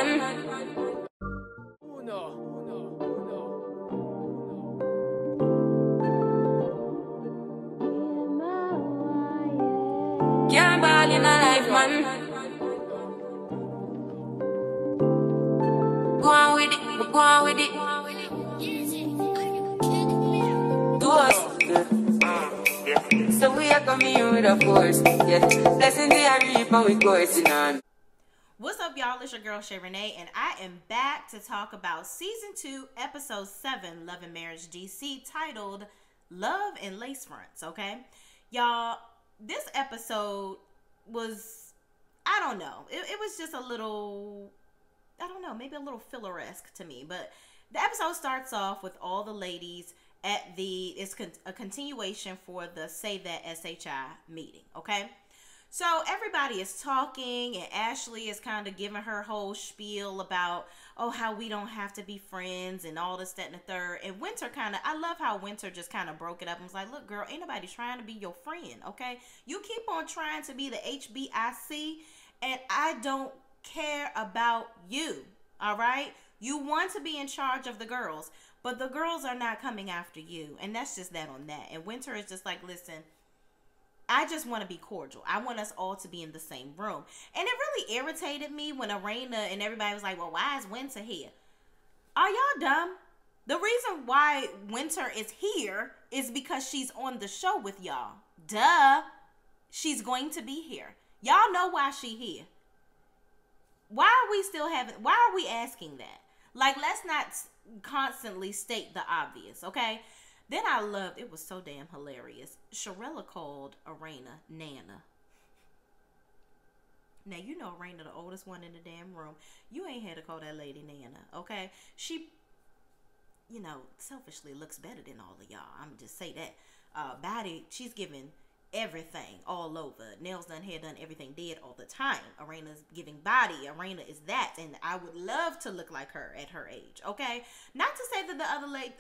man. Can't ball in a life, man. Go on with it, go on with it. Do us. So we are coming with a force. Yeah, blessing the reap and we coursing on. What's up, y'all? It's your girl Shay Renee, and I am back to talk about season 2, episode 7, Love and Marriage DC, titled Love and Lace Fronts. Okay, y'all, this episode was, I don't know, it was just a little, I don't know, maybe a little filler-esque to me. But the episode starts off with all the ladies at it's a continuation for the Say That SHI meeting, okay? So everybody is talking, and Ashley is kind of giving her whole spiel about, oh, how we don't have to be friends and all this, that, and the third. And Winter I love how Winter just kind of broke it up and was like, look, girl, ain't nobody trying to be your friend, okay? You keep on trying to be the HBIC, and I don't care about you, all right? You want to be in charge of the girls, but the girls are not coming after you, and that's just that on that. And Winter is just like, listen, I just want to be cordial. I want us all to be in the same room. And it really irritated me when Arena and everybody was like, well, why is Winter here? Are y'all dumb? The reason why Winter is here is because she's on the show with y'all. Duh. She's going to be here. Y'all know why she here. Why are we asking that? Like, let's not constantly state the obvious, okay? Then I loved, it was so damn hilarious, Sharella called Arena Nana. Now, you know Arena, the oldest one in the damn room. You ain't had to call that lady Nana, okay? She, you know, selfishly looks better than all of y'all. I'm just say that. Body, she's giving everything all over. Nails done, hair done, everything did all the time. Arena's giving body. Arena is that, and I would love to look like her at her age, okay? Not to say that the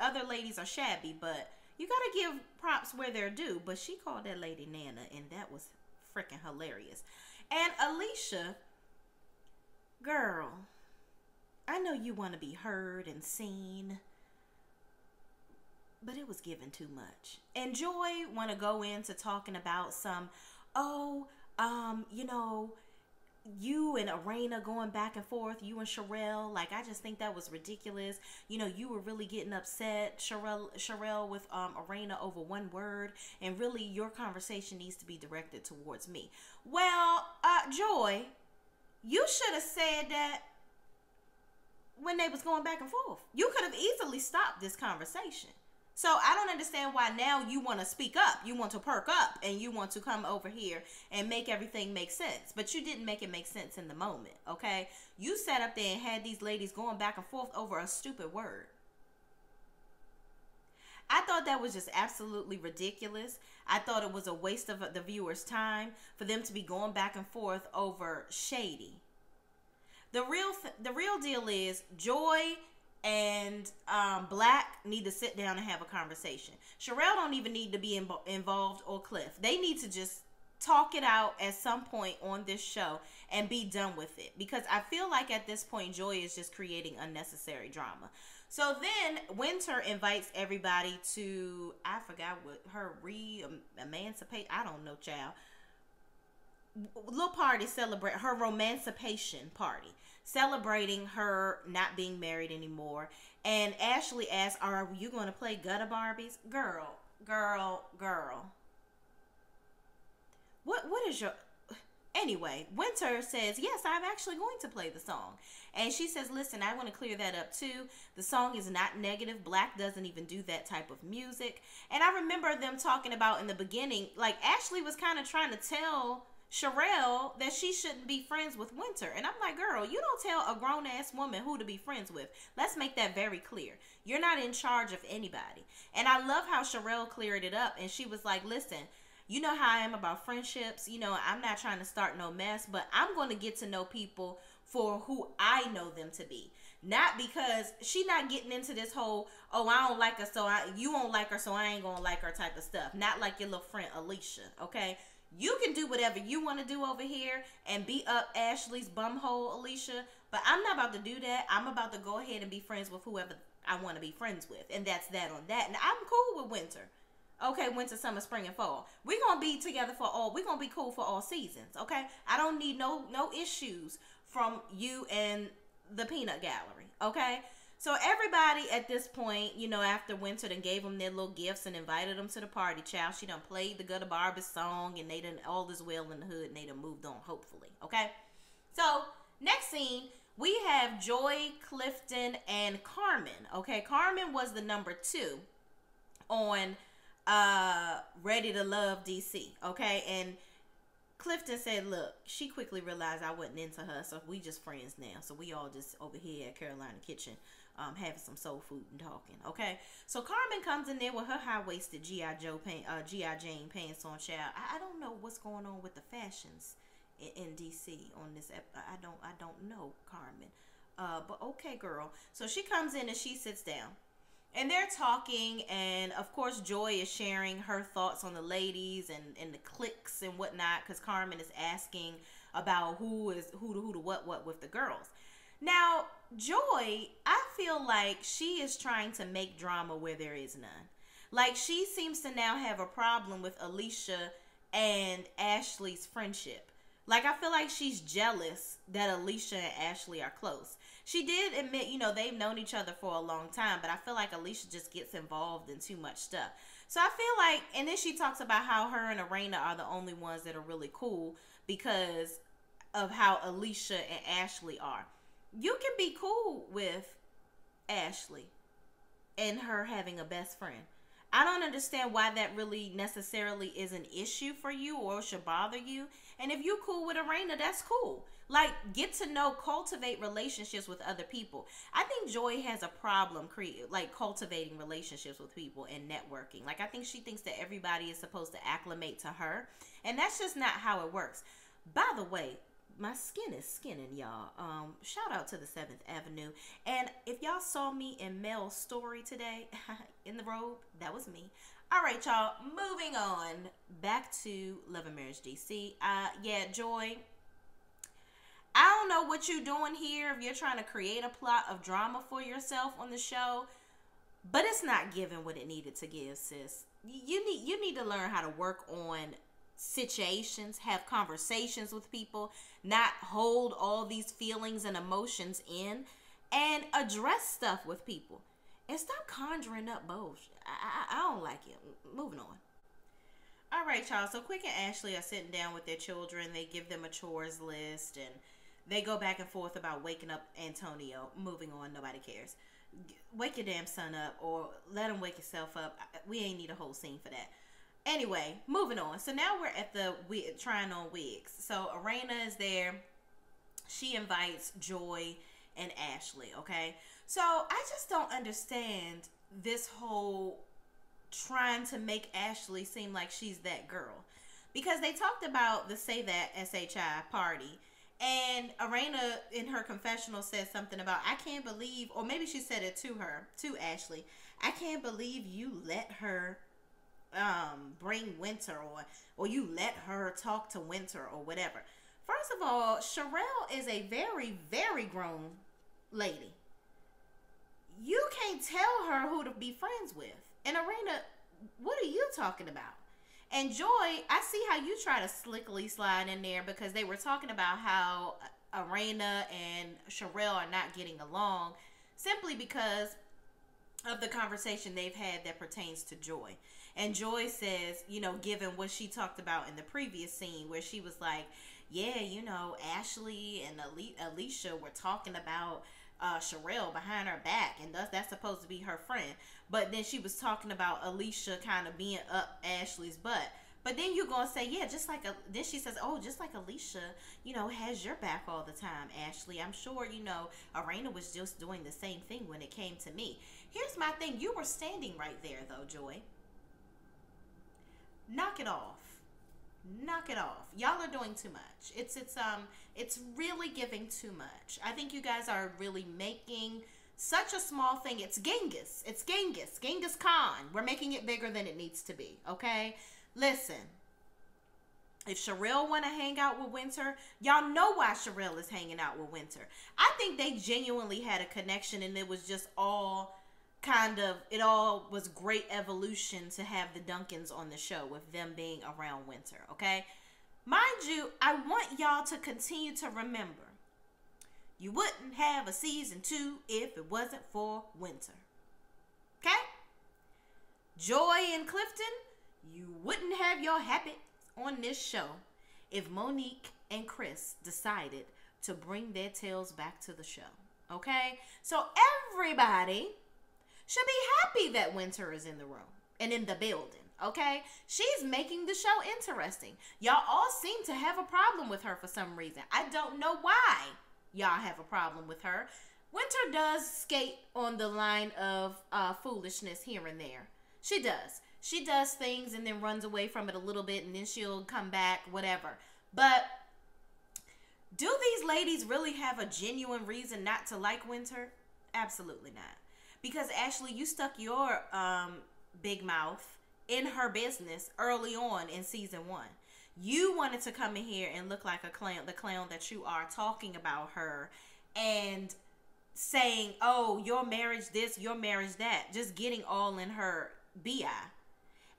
other ladies are shabby, but you gotta give props where they're due. But she called that lady Nana, and that was freaking hilarious. And Alicia, girl, I know you want to be heard and seen, but it was given too much. And Joy want to go into talking about some, you know, you and Arena going back and forth, you and Sherelle. Like, I just think that was ridiculous. You know, you were really getting upset, Sherelle with Arena over one word, and really your conversation needs to be directed towards me. Well, Joy, you should have said that when they was going back and forth. You could have easily stopped this conversation. So I don't understand why now you want to speak up. You want to perk up and you want to come over here and make everything make sense. But you didn't make it make sense in the moment, okay? You sat up there and had these ladies going back and forth over a stupid word. I thought that was just absolutely ridiculous. I thought it was a waste of the viewer's time for them to be going back and forth over shady. The real deal is Joy and Black need to sit down and have a conversation. Sherelle don't even need to be involved, or Cliff. They need to just talk it out at some point on this show and be done with it. Because I feel like at this point, Joy is just creating unnecessary drama. So then Winter invites everybody to, I forgot what, her emancipate, I don't know, child. Little party, celebrate her emancipation party, celebrating her not being married anymore. And Ashley asks, are you going to play gutter Barbies? Girl. What is your... Anyway, Winter says, yes, I'm actually going to play the song. And she says, listen, I want to clear that up too. The song is not negative. Black doesn't even do that type of music. And I remember them talking about in the beginning, like Ashley was kind of trying to tell Sherelle that she shouldn't be friends with Winter. And I'm like, girl, you don't tell a grown-ass woman who to be friends with. Let's make that very clear. You're not in charge of anybody. And I love how Sherelle cleared it up. And she was like, listen, you know how I am about friendships. You know, I'm not trying to start no mess, but I'm going to get to know people for who I know them to be. Not because she not getting into this whole, oh, I don't like her, so you won't like her, so I ain't going to like her type of stuff. Not like your little friend Alicia, okay? You can do whatever you want to do over here and beat up Ashley's bumhole, Alicia, but But I'm not about to do that. I'm about to go ahead and be friends with whoever I want to be friends with. And that's that on that. And I'm cool with winter. Okay, winter, summer, spring, and fall. We're going to be together we're going to be cool for all seasons, okay? I don't need no issues from you and the peanut gallery, okay? So everybody at this point, you know, after winter done gave them their little gifts and invited them to the party, child. She done played the Gutter Barbie song, and they done all is well in the hood, and they done moved on, hopefully, okay? So next scene, we have Joy, Clifton, and Carmen, okay? Carmen was the number 2 on Ready to Love DC, okay? And Clifton said, look, she quickly realized I wasn't into her, so we just friends now. So we all just over here at Carolina Kitchen having some soul food and talking, okay? So Carmen comes in there with her high-waisted G.I. Jane pants on, child. I don't know what's going on with the fashions in DC on this I don't know, Carmen. But okay, girl. So she comes in and she sits down. And they're talking, and of course Joy is sharing her thoughts on the ladies and the cliques and whatnot, because Carmen is asking about who to what with the girls. Now, Joy, I feel like she is trying to make drama where there is none. Like, she seems to now have a problem with Alicia and Ashley's friendship. Like, I feel like she's jealous that Alicia and Ashley are close. She did admit, you know, they've known each other for a long time, but I feel like Alicia just gets involved in too much stuff. So I feel like, and then she talks about how her and Arena are the only ones that are really cool because of how Alicia and Ashley are. You can be cool with Ashley and her having a best friend. I don't understand why that really necessarily is an issue for you or should bother you. And if you're cool with Arena, that's cool. Like, get to know, cultivate relationships with other people. I think Joy has a problem cultivating relationships with people and networking. Like, I think she thinks that everybody is supposed to acclimate to her. And that's just not how it works. By the way, my skin is skinning, y'all. Shout out to the 7th Avenue. And if y'all saw me in Mel's story today in the robe, that was me. All right, y'all. Moving on back to Love and Marriage DC. Yeah, Joy, I don't know what you're doing here. If you're trying to create a plot of drama for yourself on the show, but it's not giving what it needed to give, sis. You need to learn how to work on situations, have conversations with people, not hold all these feelings and emotions in, and address stuff with people. And stop conjuring up bullshit. I don't like it. Moving on. All right, y'all. So Quick and Ashley are sitting down with their children. They give them a chores list, and they go back and forth about waking up Antonio. Moving on. Nobody cares. Wake your damn son up, or let him wake himself up. We ain't need a whole scene for that. Anyway, moving on. So now we're at the trying on wigs. So Arena is there. She invites Joy and Ashley, okay? So I just don't understand this whole trying to make Ashley seem like she's that girl. Because they talked about the Say That SHI party. And Arena, in her confessional, said something about, I can't believe, or maybe she said it to Ashley, I can't believe you let her bring Winter, or you let her talk to Winter, or whatever. First of all, Sherelle is a very, very grown lady. You can't tell her who to be friends with. And Arena, what are you talking about? And Joy, I see how you try to slickly slide in there, because they were talking about how Arena and Sherelle are not getting along simply because of the conversation they've had that pertains to Joy. And Joy says, you know, given what she talked about in the previous scene where she was like, yeah, you know, Ashley and Alicia were talking about Sherelle behind her back, and that's supposed to be her friend. But then she was talking about Alicia kind of being up Ashley's butt. But then you're going to say, yeah, then she says, oh, just like Alicia, you know, has your back all the time, Ashley. I'm sure, you know, Arena was just doing the same thing when it came to me. Here's my thing. You were standing right there, though, Joy. Knock it off. Knock it off. Y'all are doing too much. It's really giving too much. I think you guys are really making such a small thing. It's Genghis. It's Genghis. Genghis Khan. We're making it bigger than it needs to be. Okay? Listen. If Sherelle want to hang out with Winter, y'all know why Sherelle is hanging out with Winter. I think they genuinely had a connection, and it was just all it all was great evolution to have the Duncans on the show with them being around Winter, okay? Mind you, I want y'all to continue to remember, you wouldn't have a season 2 if it wasn't for Winter. Okay? Joy and Clifton, you wouldn't have your happiness on this show if Monique and Chris decided to bring their tails back to the show. Okay? So everybody should be happy that Winter is in the room and in the building. Okay? She's making the show interesting. Y'all all seem to have a problem with her for some reason. I don't know why y'all have a problem with her. Winter does skate on the line of foolishness here and there. She does. She does things and then runs away from it a little bit, and then she'll come back, whatever. But do these ladies really have a genuine reason not to like Winter? Absolutely not. Because Ashley, you stuck your big mouth in her business early on in season 1. You wanted to come in here and look like a clown, the clown that you are, talking about her and saying, oh, your marriage this, your marriage that, just getting all in her BI.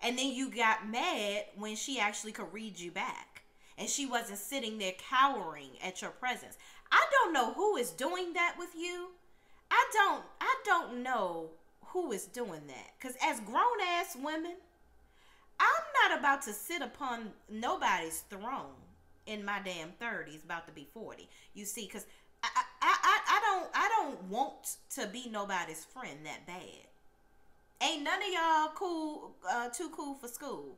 And then you got mad when she actually could read you back. And she wasn't sitting there cowering at your presence. I don't know who is doing that with you. I don't know who is doing that. Because as grown-ass women, I'm not about to sit upon nobody's throne in my damn 30s, about to be 40. You see, because I don't want to be nobody's friend that bad. Ain't none of y'all cool, too cool for school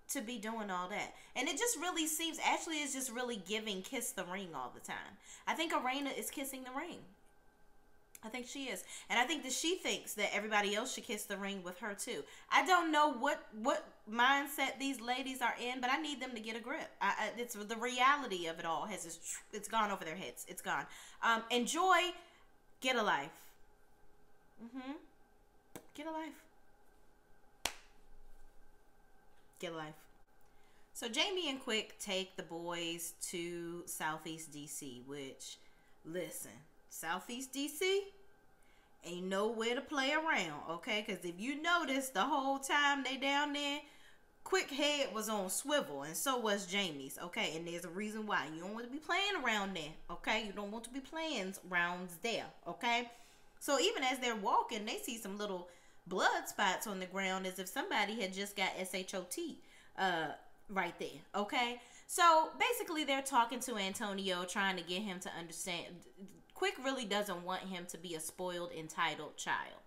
to be doing all that. And it just really seems, Ashley is just really giving kiss the ring all the time. I think Arena is kissing the ring. I think she is. And I think that she thinks that everybody else should kiss the ring with her too. I don't know what mindset these ladies are in, but I need them to get a grip. It's the reality of it all. It's gone over their heads. It's gone. Enjoy. Get a life. Get a life. Get a life. So Jamie and Quick take the boys to Southeast DC, which, listen, Southeast DC ain't nowhere to play around, okay? Because if you notice, the whole time they down there, Quick head was on swivel, and so was Jamie's, okay? And there's a reason why. You don't want to be playing around there, okay? You don't want to be playing rounds there, okay? So even as they're walking, they see some little blood spots on the ground as if somebody had just got SHOT right there, okay? So basically they're talking to Antonio, trying to get him to understand. Quick really doesn't want him to be a spoiled, entitled child,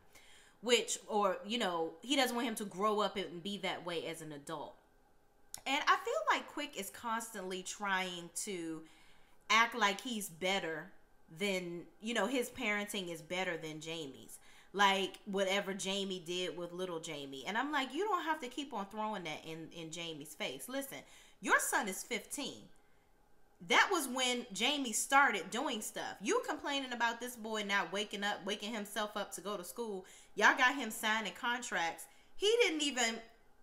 which, or, you know, he doesn't want him to grow up and be that way as an adult. And I feel like Quick is constantly trying to act like he's better than, you know, his parenting is better than Jamie's. Like whatever Jamie did with little Jamie. And I'm like, you don't have to keep on throwing that in Jamie's face. Listen, your son is 15. That was when Jamie started doing stuff. You complaining about this boy not waking himself up to go to school. Y'all got him signing contracts. He didn't even,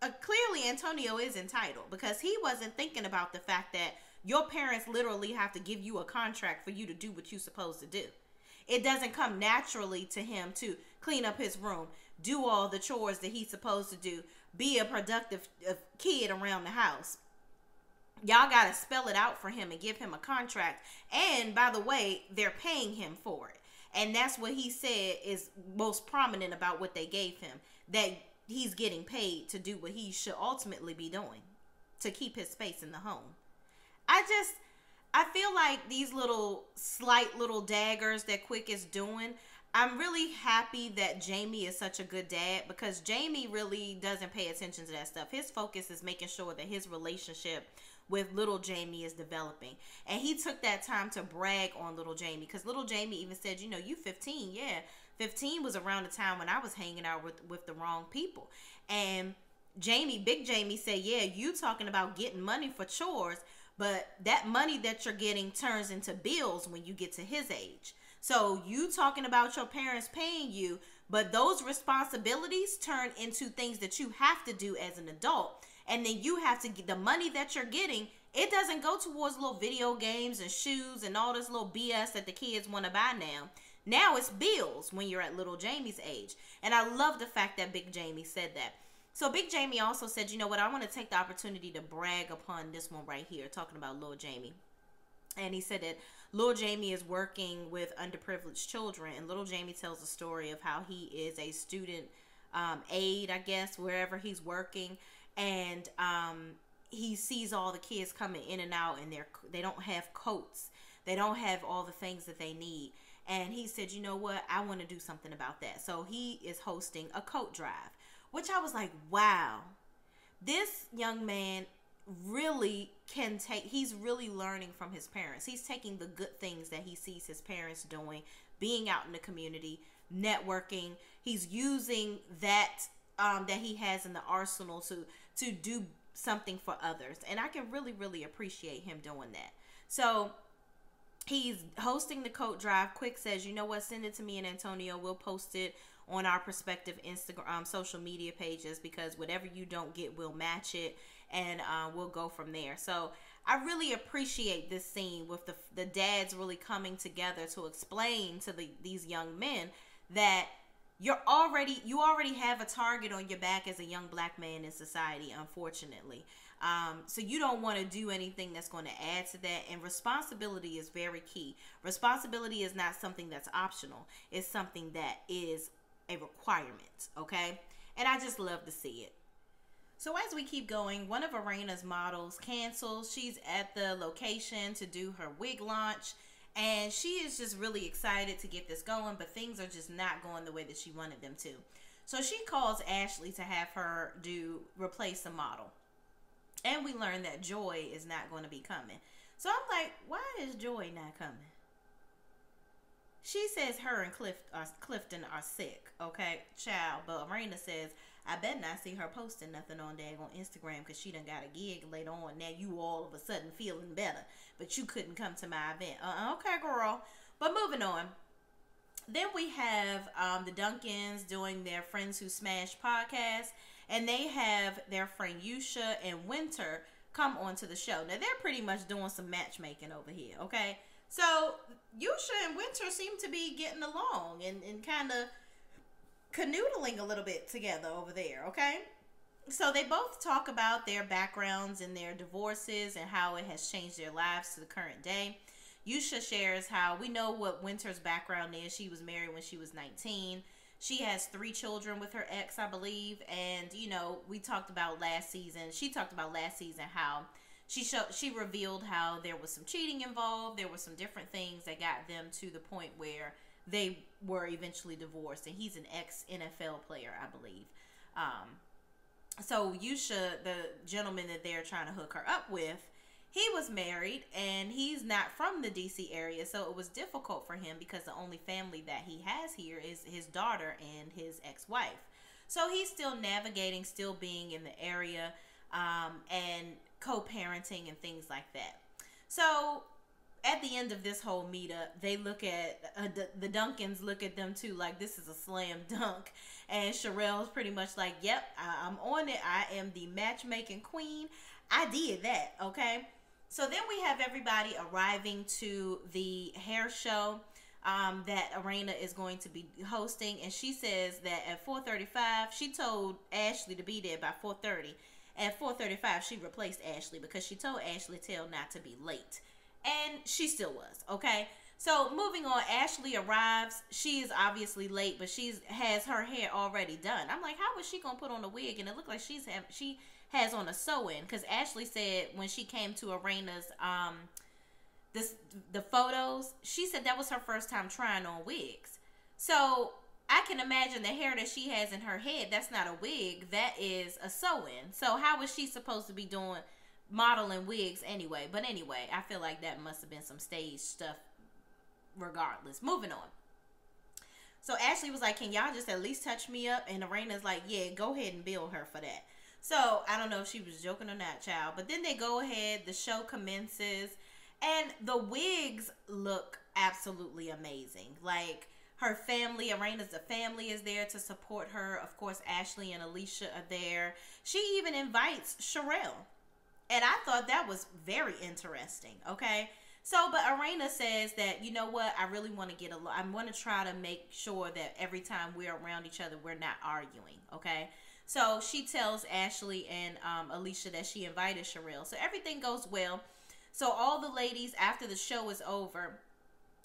clearly Antonio is entitled because he wasn't thinking about the fact that your parents literally have to give you a contract for you to do what you're supposed to do. It doesn't come naturally to him to clean up his room, do all the chores that he's supposed to do, be a productive kid around the house. Y'all got to spell it out for him and give him a contract. And by the way, they're paying him for it. And that's what he said is most prominent about what they gave him, that he's getting paid to do what he should ultimately be doing, to keep his space in the home. I feel like these slight little daggers that Quick is doing, I'm really happy that Jamie is such a good dad, because Jamie really doesn't pay attention to that stuff. His focus is making sure that his relationship with little Jamie is developing. And he took that time to brag on little Jamie, because little Jamie even said, you know, you 15. Yeah, 15 was around the time when I was hanging out with the wrong people. And Big Jamie said, yeah, you talking about getting money for chores, but that money that you're getting turns into bills when you get to his age. So you talking about your parents paying you, but those responsibilities turn into things that you have to do as an adult. And then you have to get the money that you're getting. It doesn't go towards little video games and shoes and all this little BS that the kids want to buy now. Now it's bills when you're at little Jamie's age. And I love the fact that Big Jamie said that. So Big Jamie also said, you know what, I want to take the opportunity to brag upon this one right here, talking about Lil Jamie. And he said that Lil Jamie is working with underprivileged children. And Lil Jamie tells a story of how he is a student aide, I guess, wherever he's working. And he sees all the kids coming in and out, and they don't have coats. They don't have all the things that they need. And he said, you know what, I want to do something about that. So he is hosting a coat drive, which I was like, wow, this young man really can take, he's really learning from his parents. He's taking the good things that he sees his parents doing, being out in the community, networking. He's using that that he has in the arsenal to do something for others. And I can really, really appreciate him doing that. So he's hosting the coat drive. Quick says, you know what, send it to me and Antonio. We'll post it on our respective Instagram, social media pages, because whatever you don't get, we'll match it, and we'll go from there. So I really appreciate this scene with the dads really coming together to explain to these young men that you already have a target on your back as a young black man in society, unfortunately. So you don't want to do anything that's going to add to that. And responsibility is very key. Responsibility is not something that's optional. It's something that is a requirement, okay? And I just love to see it. So as we keep going, one of Arena's models cancels. She's at the location to do her wig launch, and she is just really excited to get this going, but things are just not going the way that she wanted them to. So she calls Ashley to have her replace the model. And we learn that Joy is not going to be coming. So I'm like, why is Joy not coming? She says her and Clifton are sick, okay, child. But Arena says, I bet not see her posting nothing on Instagram because she done got a gig later on. Now you all of a sudden feeling better, but you couldn't come to my event. Okay, girl. But moving on. Then we have the Duncans doing their Friends Who Smash podcast, and they have their friend Yusha and Winter come onto the show. Now they're pretty much doing some matchmaking over here, okay? So Yusha and Winter seem to be getting along and kind of canoodling a little bit together over there, okay? So they both talk about their backgrounds and their divorces and how it has changed their lives to the current day. Yusha shares how we know what Winter's background is. She was married when she was 19. She has 3 children with her ex, I believe. And, you know, we talked about last season. She talked about last season how she revealed how there was some cheating involved. There were some different things that got them to the point where they were eventually divorced. And he's an ex-NFL player, I believe. So Yusha, the gentleman that they're trying to hook her up with, he was married and he's not from the DC area. So it was difficult for him because the only family that he has here is his daughter and his ex-wife. So he's still navigating, still being in the area, and co-parenting and things like that. So at the end of this whole meetup, they look at the Duncans look at them too like this is a slam dunk. And Sherelle's pretty much like, yep, I'm on it. I am the matchmaking queen. I did that, okay? So then we have everybody arriving to the hair show that Arena is going to be hosting. And she says that at 4:35, she told Ashley to be there by 4:30. At 4:35, she replaced Ashley because she told Ashley Tell not to be late. And she still was, okay? So moving on, Ashley arrives. She is obviously late, but she has her hair already done. I'm like, how was she going to put on a wig? And it looked like she has on a sew-in, because Ashley said when she came to Arena's the photos, she said that was her first time trying on wigs. So I can imagine the hair that she has in her head, that's not a wig, that is a sew-in. So how was she supposed to be doing modeling wigs anyway? But anyway, I feel like that must have been some stage stuff regardless. Moving on. So Ashley was like, can y'all just at least touch me up? And Arena's like, yeah, go ahead and bill her for that. So I don't know if she was joking or not, child. But then they go ahead, the show commences, and the wigs look absolutely amazing. Like, her family, Arena's family is there to support her. Of course, Ashley and Alicia are there. She even invites Sherelle. And I thought that was very interesting, okay? So, but Arena says that, you know what, I really want to get along. I want to try to make sure that every time we're around each other, we're not arguing, okay? So she tells Ashley and Alicia that she invited Sherelle. So everything goes well. So all the ladies, after the show is over,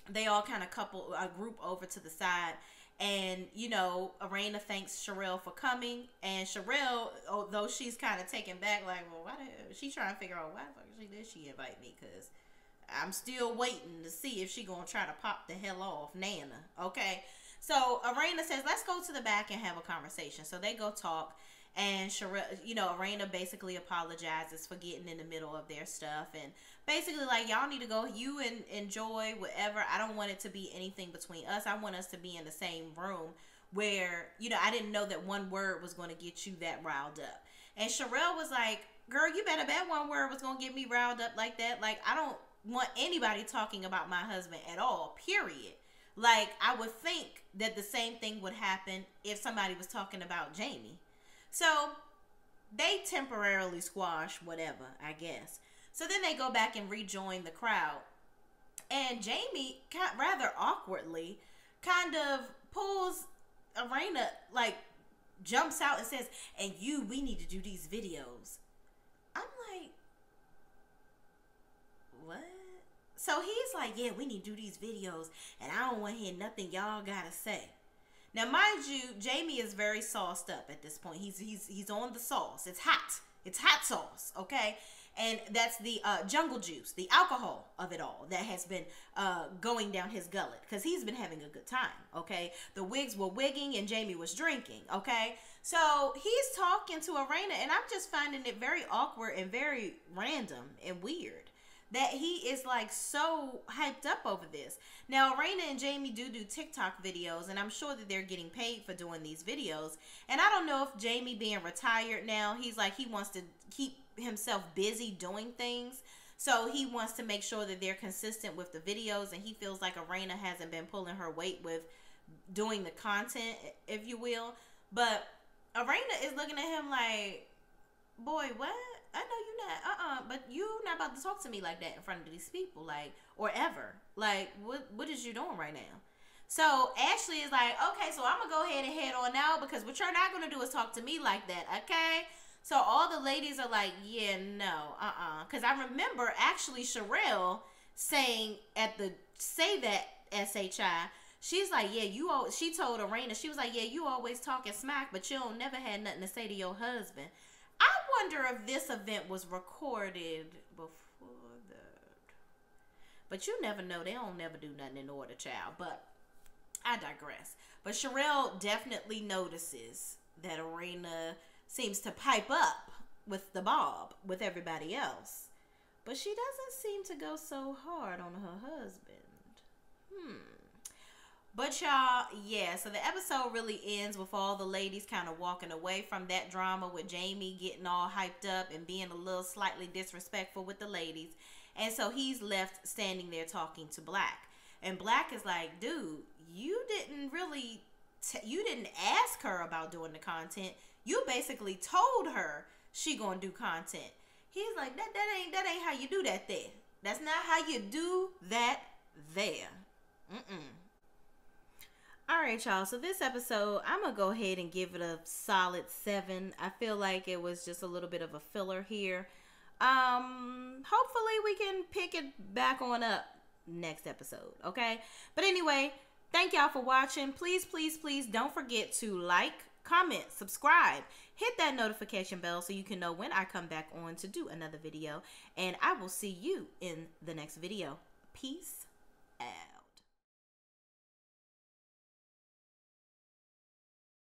they all kind of group over to the side. And, you know, Arena thanks Sherelle for coming. And Sherelle, although she's kind of taken back, like, well, why the hell? She's trying to figure out why the fuck did she invite me? Because I'm still waiting to see if she going to try to pop the hell off Nana. Okay? So Arena says, let's go to the back and have a conversation. So they go talk. And Sherelle, you know, Arena basically apologizes for getting in the middle of their stuff. And basically, like, y'all need to go. You and enjoy whatever. I don't want it to be anything between us. I want us to be in the same room where, you know, I didn't know that one word was going to get you that riled up. And Sherelle was like, girl, you better bet one word was going to get me riled up like that. Like, I don't want anybody talking about my husband at all, period. Like, I would think that the same thing would happen if somebody was talking about Jamie. So they temporarily squash whatever, I guess. So then they go back and rejoin the crowd. And Jamie, rather awkwardly, kind of pulls Arena, like, jumps out and says, and we need to do these videos. I'm like, what? So he's like, yeah, we need to do these videos, and I don't want to hear nothing y'all gotta say. Now, mind you, Jamie is very sauced up at this point. He's on the sauce. It's hot. It's hot sauce, okay? And that's the jungle juice, the alcohol of it all that has been going down his gullet because he's been having a good time, okay? The wigs were wigging and Jamie was drinking, okay? So he's talking to Arena, and I'm just finding it very awkward and very random and weird that he is like so hyped up over this. Now, Arena and Jamie do TikTok videos, and I'm sure that they're getting paid for doing these videos. And I don't know if Jamie being retired now, he's like, he wants to keep himself busy doing things. So he wants to make sure that they're consistent with the videos, and he feels like Arena hasn't been pulling her weight with doing the content, if you will. But Arena is looking at him like, boy, what? I know you're not, but you not about to talk to me like that in front of these people, like, or ever. Like, what is you doing right now? So Ashley is like, okay, so I'm going to go ahead and head on out because what you're not going to do is talk to me like that, okay? So all the ladies are like, yeah, no, because I remember actually Sherelle saying say that SHI, she's like, yeah, she told Arena, she was like, yeah, you always talking smack, but you don't never had nothing to say to your husband. I wonder if this event was recorded before that. But you never know. They don't never do nothing in order, child. But I digress. But Sherelle definitely notices that Arena seems to pipe up with the bob with everybody else. But she doesn't seem to go so hard on her husband. But y'all, yeah, so the episode really ends with all the ladies kind of walking away from that drama with Jamie getting all hyped up and being a little slightly disrespectful with the ladies. And so he's left standing there talking to Black. And Black is like, dude, you didn't really, you didn't ask her about doing the content. You basically told her she gonna do content. He's like, that ain't how you do that there. That's not how you do that there. All right, y'all. So this episode, I'm going to go ahead and give it a solid 7. I feel like it was just a little bit of a filler here. Hopefully we can pick it back on up next episode, okay? But anyway, thank y'all for watching. Please, please, please don't forget to like, comment, subscribe. Hit that notification bell so you can know when I come back on to do another video. And I will see you in the next video. Peace.